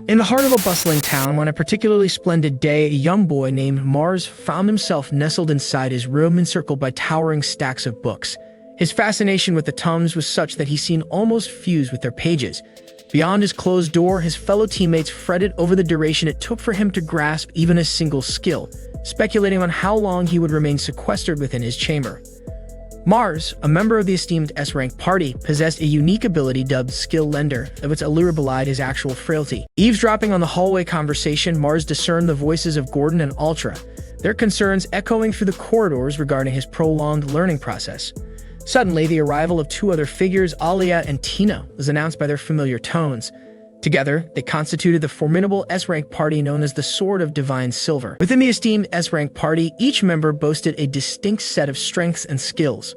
In the heart of a bustling town, on a particularly splendid day, a young boy named Mars found himself nestled inside his room, encircled by towering stacks of books. His fascination with the tomes was such that he seemed almost fused with their pages. Beyond his closed door, his fellow teammates fretted over the duration it took for him to grasp even a single skill, speculating on how long he would remain sequestered within his chamber. Mars, a member of the esteemed S-rank party, possessed a unique ability dubbed Skill Lender, of its allure belied his actual frailty. Eavesdropping on the hallway conversation, Mars discerned the voices of Gordon and Ultra, their concerns echoing through the corridors regarding his prolonged learning process. Suddenly, the arrival of two other figures, Alia and Tina, was announced by their familiar tones. Together, they constituted the formidable S-rank party known as the Sword of Divine Silver. Within the esteemed S-rank party, each member boasted a distinct set of strengths and skills.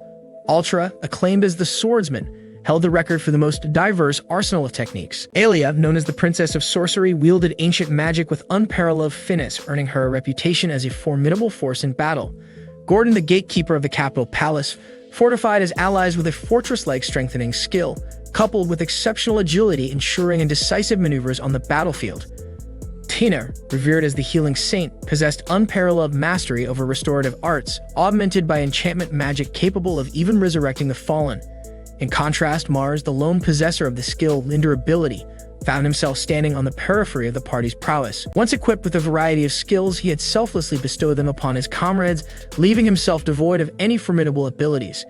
Ultra, acclaimed as the Swordsman, held the record for the most diverse arsenal of techniques. Alia, known as the Princess of Sorcery, wielded ancient magic with unparalleled finesse, earning her a reputation as a formidable force in battle. Gordon, the gatekeeper of the capital palace, fortified his allies with a fortress-like strengthening skill, coupled with exceptional agility, ensuring indecisive maneuvers on the battlefield. Tina, revered as the healing saint, possessed unparalleled mastery over restorative arts, augmented by enchantment magic capable of even resurrecting the fallen. In contrast, Mars, the lone possessor of the skill Lender ability, found himself standing on the periphery of the party's prowess. Once equipped with a variety of skills, he had selflessly bestowed them upon his comrades, leaving himself devoid of any formidable abilities.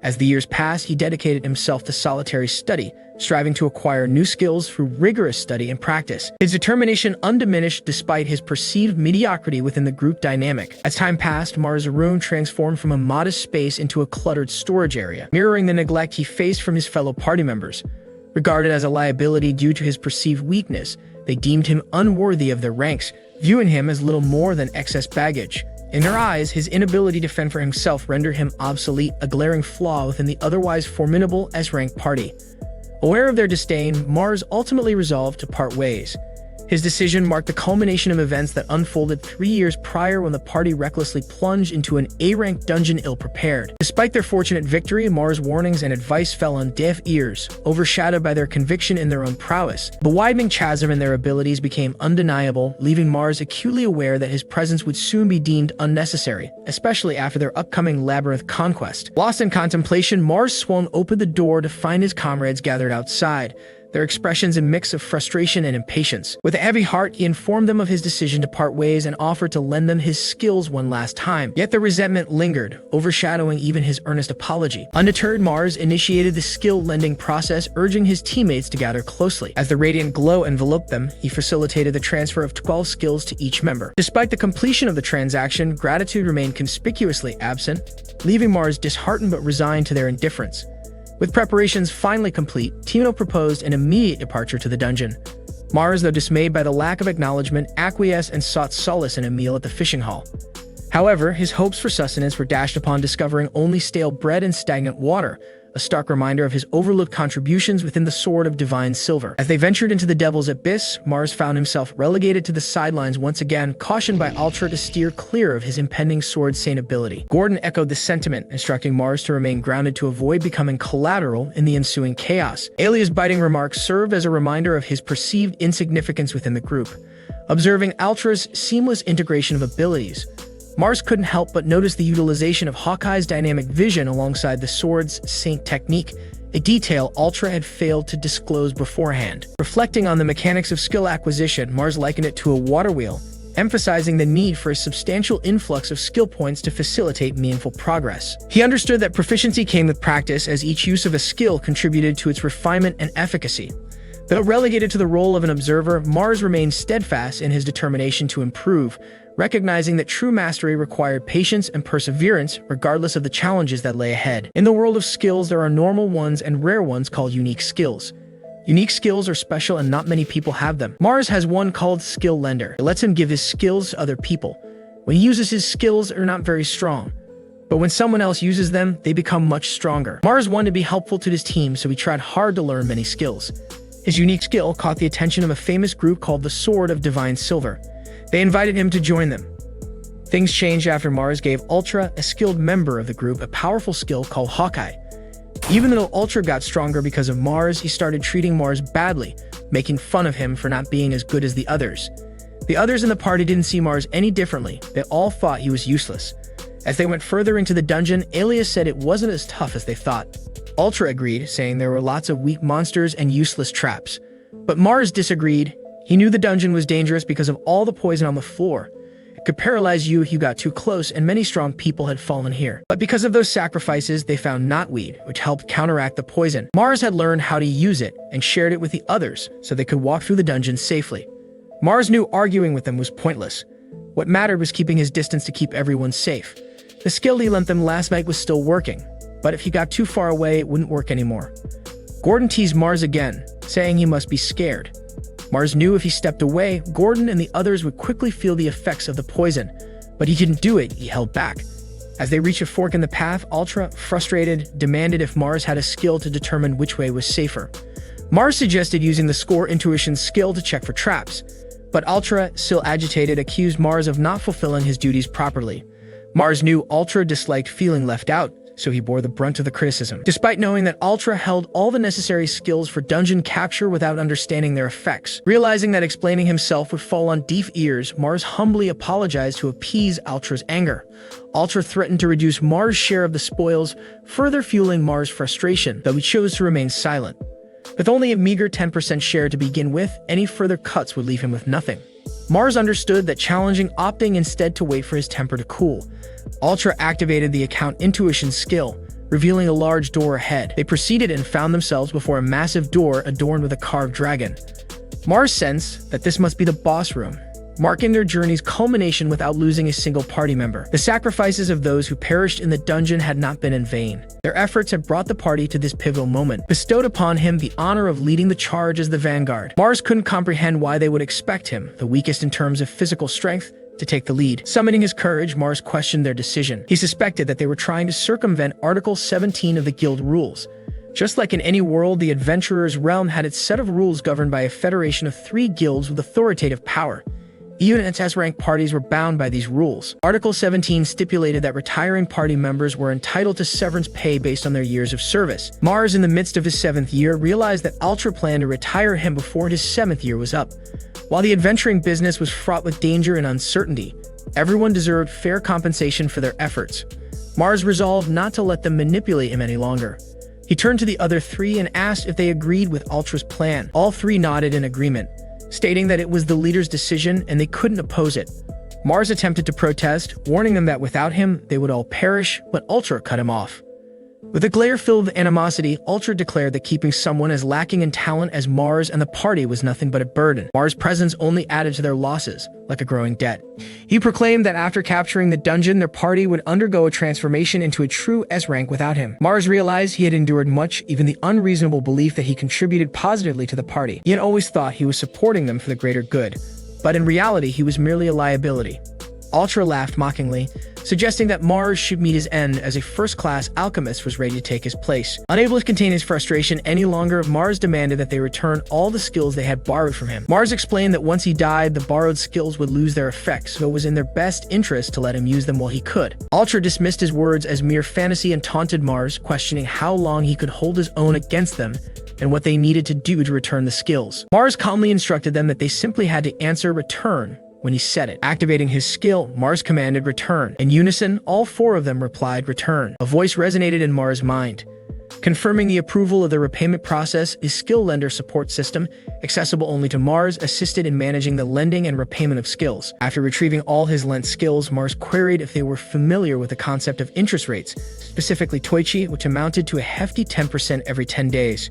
As the years passed, he dedicated himself to solitary study, striving to acquire new skills through rigorous study and practice. His determination undiminished despite his perceived mediocrity within the group dynamic. As time passed, Mars' room transformed from a modest space into a cluttered storage area, mirroring the neglect he faced from his fellow party members. Regarded as a liability due to his perceived weakness, they deemed him unworthy of their ranks, viewing him as little more than excess baggage. In their eyes, his inability to fend for himself rendered him obsolete, a glaring flaw within the otherwise formidable S-rank party. Aware of their disdain, Mars ultimately resolved to part ways. His decision marked the culmination of events that unfolded 3 years prior when the party recklessly plunged into an A-rank dungeon ill-prepared. Despite their fortunate victory, Mars' warnings and advice fell on deaf ears, overshadowed by their conviction in their own prowess. The widening chasm in their abilities became undeniable, leaving Mars acutely aware that his presence would soon be deemed unnecessary, especially after their upcoming labyrinth conquest. Lost in contemplation, Mars swung open the door to find his comrades gathered outside, their expressions a mix of frustration and impatience. With a heavy heart, he informed them of his decision to part ways and offered to lend them his skills one last time. Yet the resentment lingered, overshadowing even his earnest apology. Undeterred, Mars initiated the skill-lending process, urging his teammates to gather closely. As the radiant glow enveloped them, he facilitated the transfer of 12 skills to each member. Despite the completion of the transaction, gratitude remained conspicuously absent, leaving Mars disheartened but resigned to their indifference. With preparations finally complete, Tino proposed an immediate departure to the dungeon. Mars, though dismayed by the lack of acknowledgement, acquiesced and sought solace in a meal at the fishing hall. However, his hopes for sustenance were dashed upon discovering only stale bread and stagnant water, a stark reminder of his overlooked contributions within the Sword of Divine Silver. As they ventured into the Devil's Abyss, Mars found himself relegated to the sidelines once again, cautioned by Ultra to steer clear of his impending Sword Saint ability. Gordon echoed the sentiment, instructing Mars to remain grounded to avoid becoming collateral in the ensuing chaos. Alia's biting remarks served as a reminder of his perceived insignificance within the group. Observing Ultra's seamless integration of abilities, Mars couldn't help but notice the utilization of Hawkeye's dynamic vision alongside the Sword's Saint technique, a detail Ultra had failed to disclose beforehand. Reflecting on the mechanics of skill acquisition, Mars likened it to a water wheel, emphasizing the need for a substantial influx of skill points to facilitate meaningful progress. He understood that proficiency came with practice, as each use of a skill contributed to its refinement and efficacy. Though relegated to the role of an observer, Mars remained steadfast in his determination to improve, recognizing that true mastery required patience and perseverance regardless of the challenges that lay ahead. In the world of skills, there are normal ones and rare ones called unique skills. Unique skills are special and not many people have them. Mars has one called Skill Lender. It lets him give his skills to other people. When he uses his skills, they're not very strong, but when someone else uses them, they become much stronger. Mars wanted to be helpful to his team, so he tried hard to learn many skills. His unique skill caught the attention of a famous group called the Sword of Divine Silver. They invited him to join them. Things changed after Mars gave Ultra, a skilled member of the group, a powerful skill called Hawkeye. Even though Ultra got stronger because of Mars, he started treating Mars badly, making fun of him for not being as good as the others. The others in the party didn't see Mars any differently. They all thought he was useless. As they went further into the dungeon, Alias said it wasn't as tough as they thought. Ultra agreed, saying there were lots of weak monsters and useless traps. But Mars disagreed. He knew the dungeon was dangerous because of all the poison on the floor. It could paralyze you if you got too close, and many strong people had fallen here. But because of those sacrifices, they found knotweed, which helped counteract the poison. Mars had learned how to use it and shared it with the others so they could walk through the dungeon safely. Mars knew arguing with them was pointless. What mattered was keeping his distance to keep everyone safe. The skill he lent them last night was still working, but if he got too far away, it wouldn't work anymore. Gordon teased Mars again, saying he must be scared. Mars knew if he stepped away, Gordon and the others would quickly feel the effects of the poison, but he didn't do it. He held back. As they reached a fork in the path, Ultra, frustrated, demanded if Mars had a skill to determine which way was safer. Mars suggested using the Score Intuition skill to check for traps, but Ultra, still agitated, accused Mars of not fulfilling his duties properly. Mars knew Ultra disliked feeling left out, so he bore the brunt of the criticism. Despite knowing that Ultra held all the necessary skills for dungeon capture without understanding their effects. Realizing that explaining himself would fall on deaf ears, Mars humbly apologized to appease Ultra's anger. Ultra threatened to reduce Mars' share of the spoils, further fueling Mars' frustration, though he chose to remain silent. With only a meager 10% share to begin with, any further cuts would leave him with nothing. Mars understood that challenging, opting instead to wait for his temper to cool. Ultra activated the account intuition skill, revealing a large door ahead. They proceeded and found themselves before a massive door adorned with a carved dragon. Mars sensed that this must be the boss room, marking their journey's culmination without losing a single party member. The sacrifices of those who perished in the dungeon had not been in vain. Their efforts had brought the party to this pivotal moment, bestowed upon him the honor of leading the charge as the vanguard. Mars couldn't comprehend why they would expect him, the weakest in terms of physical strength, to take the lead. Summoning his courage, Mars questioned their decision. He suspected that they were trying to circumvent Article 17 of the Guild rules. Just like in any world, the adventurer's realm had its set of rules governed by a federation of 3 guilds with authoritative power. Even its S-rank parties were bound by these rules. Article 17 stipulated that retiring party members were entitled to severance pay based on their years of service. Mars, in the midst of his 7th year, realized that Ultra planned to retire him before his 7th year was up. While the adventuring business was fraught with danger and uncertainty, everyone deserved fair compensation for their efforts. Mars resolved not to let them manipulate him any longer. He turned to the other 3 and asked if they agreed with Ultra's plan. All 3 nodded in agreement, stating that it was the leader's decision and they couldn't oppose it. Mars attempted to protest, warning them that without him, they would all perish, but Ultra cut him off. With a glare filled with animosity, Ultra declared that keeping someone as lacking in talent as Mars and the party was nothing but a burden. Mars' presence only added to their losses, like a growing debt. He proclaimed that after capturing the dungeon, their party would undergo a transformation into a true S-rank without him. Mars realized he had endured much, even the unreasonable belief that he contributed positively to the party. He had always thought he was supporting them for the greater good, but in reality, he was merely a liability. Ultra laughed mockingly, suggesting that Mars should meet his end as a first-class alchemist was ready to take his place. Unable to contain his frustration any longer, Mars demanded that they return all the skills they had borrowed from him. Mars explained that once he died, the borrowed skills would lose their effects, so it was in their best interest to let him use them while he could. Ultra dismissed his words as mere fantasy and taunted Mars, questioning how long he could hold his own against them and what they needed to do to return the skills. Mars calmly instructed them that they simply had to answer return when he said it. Activating his skill, Mars commanded return. In unison, all 4 of them replied return. A voice resonated in Mars' mind, confirming the approval of the repayment process. His skill lender support system, accessible only to Mars, assisted in managing the lending and repayment of skills. After retrieving all his lent skills, Mars queried if they were familiar with the concept of interest rates, specifically Toichi, which amounted to a hefty 10% every 10 days.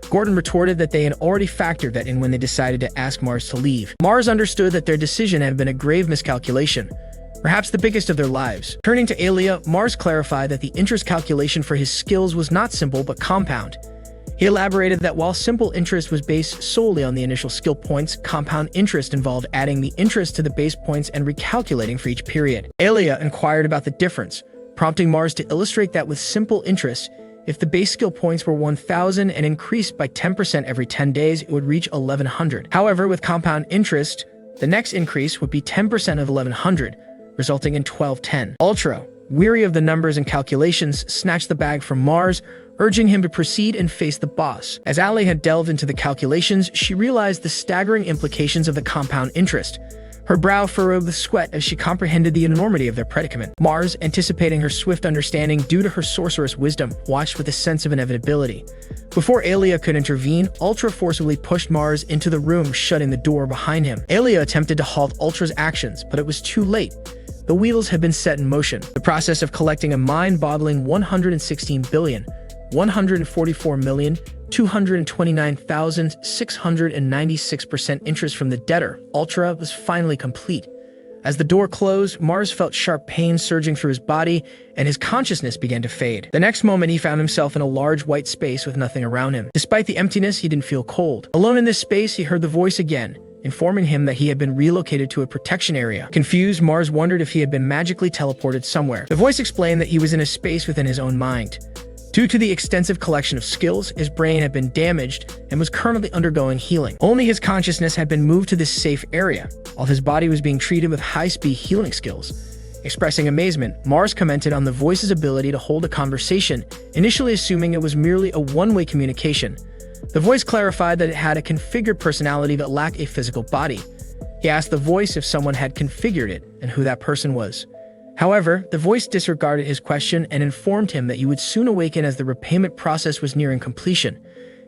Gordon retorted that they had already factored that in when they decided to ask Mars to leave. Mars understood that their decision had been a grave miscalculation, perhaps the biggest of their lives. Turning to Alia, Mars clarified that the interest calculation for his skills was not simple but compound. He elaborated that while simple interest was based solely on the initial skill points, compound interest involved adding the interest to the base points and recalculating for each period. Alia inquired about the difference, prompting Mars to illustrate that with simple interest, if the base skill points were 1,000 and increased by 10% every 10 days, it would reach 1,100. However, with compound interest, the next increase would be 10% of 1,100, resulting in 1,210. Ultra, weary of the numbers and calculations, snatched the bag from Mars, urging him to proceed and face the boss. As Ali had delved into the calculations, she realized the staggering implications of the compound interest. Her brow furrowed with sweat as she comprehended the enormity of their predicament. Mars, anticipating her swift understanding due to her sorceress wisdom, watched with a sense of inevitability. Before Alia could intervene, Ultra forcibly pushed Mars into the room, shutting the door behind him. Alia attempted to halt Ultra's actions, but it was too late. The wheels had been set in motion. The process of collecting a mind-boggling 116,144,229,696% interest from the debtor, Ultra, was finally complete. As the door closed, Mars felt sharp pain surging through his body, and his consciousness began to fade. The next moment, he found himself in a large white space with nothing around him. Despite the emptiness, he didn't feel cold. Alone in this space, he heard the voice again, informing him that he had been relocated to a protection area. Confused, Mars wondered if he had been magically teleported somewhere. The voice explained that he was in a space within his own mind. Due to the extensive collection of skills, his brain had been damaged and was currently undergoing healing. Only his consciousness had been moved to this safe area, while his body was being treated with high-speed healing skills. Expressing amazement, Mars commented on the voice's ability to hold a conversation, initially assuming it was merely a one-way communication. The voice clarified that it had a configured personality that lacked a physical body. He asked the voice if someone had configured it and who that person was. However, the voice disregarded his question and informed him that he would soon awaken as the repayment process was nearing completion.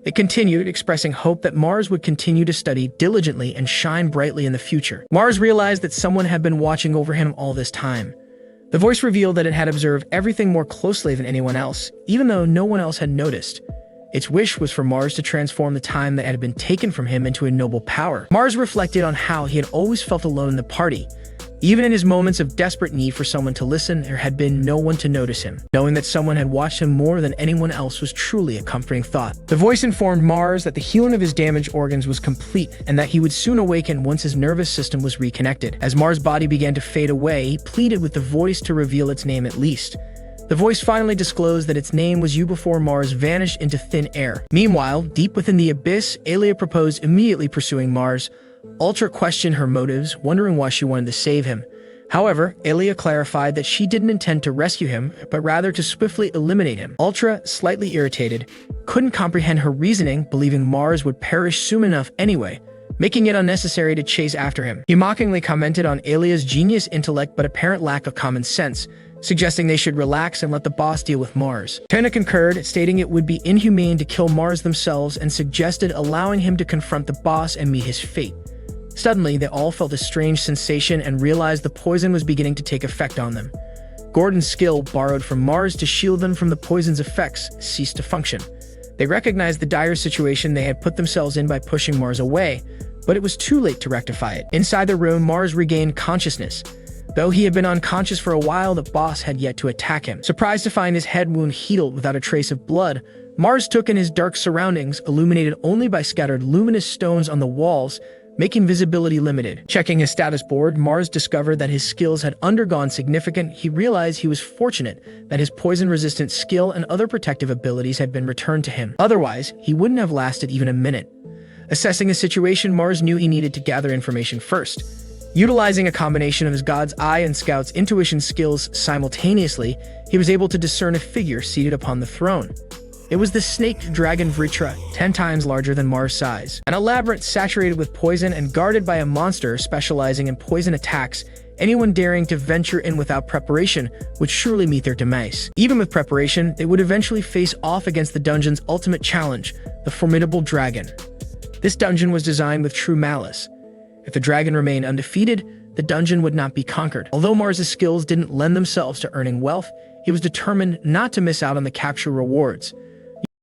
It continued, expressing hope that Mars would continue to study diligently and shine brightly in the future. Mars realized that someone had been watching over him all this time. The voice revealed that it had observed everything more closely than anyone else, even though no one else had noticed. Its wish was for Mars to transform the time that had been taken from him into a noble power. Mars reflected on how he had always felt alone in the party. Even in his moments of desperate need for someone to listen, there had been no one to notice him. Knowing that someone had watched him more than anyone else was truly a comforting thought. The voice informed Mars that the healing of his damaged organs was complete and that he would soon awaken once his nervous system was reconnected. As Mars' body began to fade away, he pleaded with the voice to reveal its name at least. The voice finally disclosed that its name was you before Mars vanished into thin air. Meanwhile, deep within the abyss, Alia proposed immediately pursuing Mars. Ultra questioned her motives, wondering why she wanted to save him. However, Alia clarified that she didn't intend to rescue him, but rather to swiftly eliminate him. Ultra, slightly irritated, couldn't comprehend her reasoning, believing Mars would perish soon enough anyway, making it unnecessary to chase after him. He mockingly commented on Alia's genius intellect but apparent lack of common sense, suggesting they should relax and let the boss deal with Mars. Tena concurred, stating it would be inhumane to kill Mars themselves and suggested allowing him to confront the boss and meet his fate. Suddenly, they all felt a strange sensation and realized the poison was beginning to take effect on them. Gordon's skill, borrowed from Mars to shield them from the poison's effects, ceased to function. They recognized the dire situation they had put themselves in by pushing Mars away, but it was too late to rectify it. Inside the room, Mars regained consciousness. Though he had been unconscious for a while, the boss had yet to attack him. Surprised to find his head wound healed without a trace of blood, Mars took in his dark surroundings, illuminated only by scattered luminous stones on the walls, making visibility limited. Checking his status board, Mars discovered that his skills had undergone significant. He realized he was fortunate that his poison-resistant skill and other protective abilities had been returned to him. Otherwise, he wouldn't have lasted even a minute. Assessing the situation, Mars knew he needed to gather information first. Utilizing a combination of his God's Eye and Scout's intuition skills simultaneously, he was able to discern a figure seated upon the throne. It was the snaked dragon Vritra, 10 times larger than Mars' size. An elaborate, saturated with poison and guarded by a monster specializing in poison attacks, anyone daring to venture in without preparation would surely meet their demise. Even with preparation, they would eventually face off against the dungeon's ultimate challenge, the formidable dragon. This dungeon was designed with true malice. If the dragon remained undefeated, the dungeon would not be conquered. Although Mars' skills didn't lend themselves to earning wealth, he was determined not to miss out on the capture rewards.